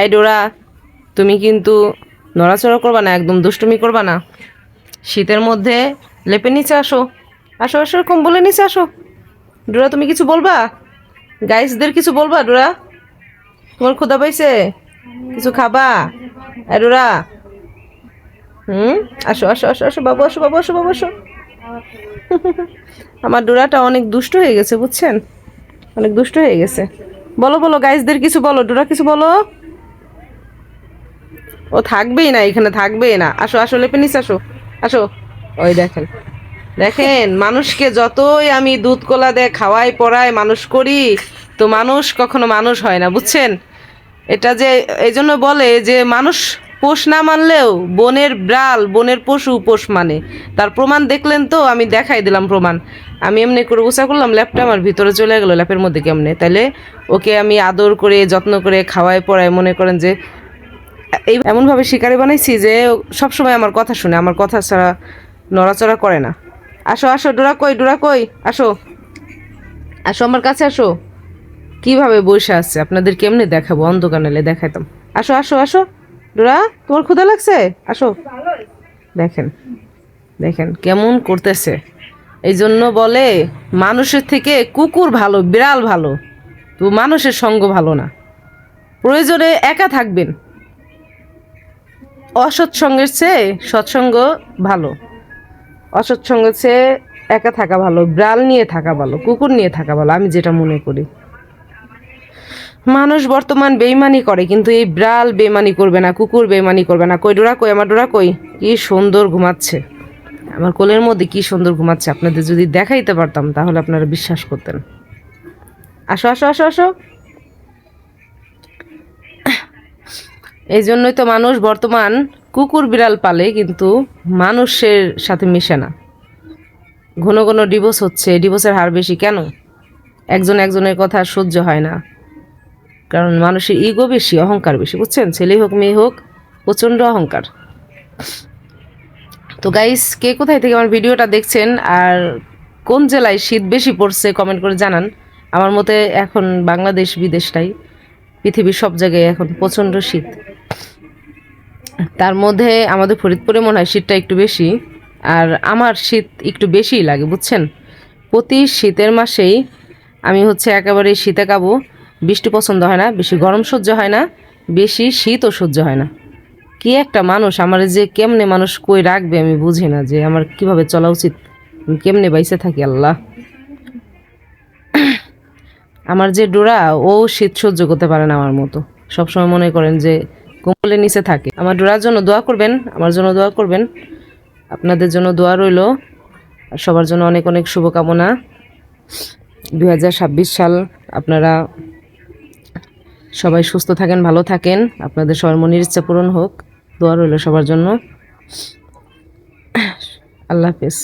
এই ডোরা, তুমি কিন্তু নড়াচড়া করবা না, একদম দুষ্টুমি করবা না। শীতের মধ্যে লেপে নিচে আসো, আসো আসো, কম্বলের নিচে আসো। ডোরা, তুমি কিছু বলবা? গাইসদের কিছু বলবা ডোরা? তোমার ক্ষুধা পাইছে? কিছু খাবা? এই ডোরা, আসো আসো আসো আসো বাবু, আসো বাবু, আসো বাবু, আসো। আমার ডোরাটা অনেক দুষ্ট হয়ে গেছে, বুঝছেন? অনেক দুষ্ট হয়ে গেছে। বলো বলো, গাইসদের কিছু বলো, ডোরা কিছু বলো। ও থাকবেই না, এখানে থাকবেই না। আসো আসো, লেপে নিচে আসো, আসো। ওই দেখেন, দেখেন, মানুষকে যতই আমি দুধ কলা দিয়ে খাওয়াই পড়াই মানুষ করি, তো মানুষ কখনো মানুষ হয় না, বুঝছেন? এটা যে এই জন্য বলে যে মানুষ পোষ না মানলেও বনের ব্রাল, বনের পশু পোষ মানে। তার প্রমাণ দেখলেন তো, আমি দেখাই দিলাম প্রমাণ। আমি এমনি করে উঁচা করলাম, ল্যাপটা আমার ভিতরে চলে গেলো, ল্যাপের মধ্যে কেমনে। তাইলে ওকে আমি আদর করে যত্ন করে খাওয়াই পড়াই, মনে করেন যে এই এমনভাবে শিকারি বানাইছি যে সব সময় আমার কথা শুনে, আমার কথা ছাড়া নড়াচড়া করে না। আসো আসো, ডোরা কই, ডোরা কই, আসো আসো আমার কাছে আসো। কিভাবে বসে আছে আপনাদের কেমনে দেখাবো, অন্ধকার নালে দেখাইতাম। আসো আসো আসো, ডোরা, তোমার ক্ষুধা লাগছে? আসো। দেখেন, দেখেন কেমন করতেছে। এই জন্য বলে মানুষের থেকে কুকুর ভালো, বিড়াল ভালো, তো মানুষের সঙ্গ ভালো না। প্রয়োজনে একা থাকবেন, অসৎসঙ্গের চেয়ে সৎসঙ্গ ভালো। অসৎসঙ্গের চেয়ে একা থাকা ভালো, বিড়াল নিয়ে থাকা ভালো, কুকুর নিয়ে থাকা ভালো, আমি যেটা মনে করি। মানুষ বর্তমান বেইমানি করে, কিন্তু এই বিড়াল বেইমানি করবে না, কুকুর বেইমানি করবে না। কই ডোরা কই, আমার ডোরা কই? কি সুন্দর ঘুমাচ্ছে আমার কোলের মধ্যে, কি সুন্দর ঘুমাচ্ছে। আপনাদের যদি দেখাইতে পারতাম তাহলে আপনারা বিশ্বাস করতেন। আসো আসো আসো আসো। এই জন্যই তো মানুষ বর্তমান কুকুর বিড়াল পালে, কিন্তু মানুষের সাথে মিশে না। ঘন ঘন ডিভোর্স হচ্ছে, ডিভোর্সের হার বেশি কেন? একজন একজনের কথা সহ্য হয় না, কারণ মানুষের ইগো বেশি, অহংকার বেশি, বুঝছেন? ছেলে হোক মেয়ে হোক, প্রচণ্ড অহংকার। তো গাইস, কে কোথায় থেকে আমার ভিডিওটা দেখছেন আর কোন জেলায় শীত বেশি পড়ছে কমেন্ট করে জানান। আমার মতে এখন বাংলাদেশ বিদেশটাই, পৃথিবীর সব জায়গায় এখন প্রচণ্ড শীত। তার মধ্যে আমাদের ফরিদপুরে মনে হয় শীতটা একটু বেশি, আর আমার শীত একটু বেশিই লাগে, বুঝছেন? প্রতি শীতের মাসেই আমি হচ্ছে একেবারে শীতে কাবু। বৃষ্টি পছন্দ হয় না, বেশি গরম সহ্য হয় না, বেশি শীতও সহ্য হয় না। কি একটা মানুষ, আমার যে কেমনে মানুষ কই রাখবে আমি বুঝি না, যে আমার কিভাবে চলা উচিত, আমি কেমনে বাইসে থাকি আল্লাহ। আমার যে ডোরা, ও শীত সহ্য করতে পারে না আমার মতো, সবসময় মনে করেন যে কম্বলের নিচে থাকে। আমার ডোরার জন্য দোয়া করবেন, আমার জন্য দোয়া করবেন, আপনাদের জন্য দোয়া রইল। সবার জন্য অনেক অনেক শুভকামনা। 2026 সাল আপনারা সবাই সুস্থ থাকেন, ভালো থাকেন, আপনাদের সবার মনের ইচ্ছা পূরণ হোক, দোয়া রইল সবার জন্য। আল্লাহ হাফেজ।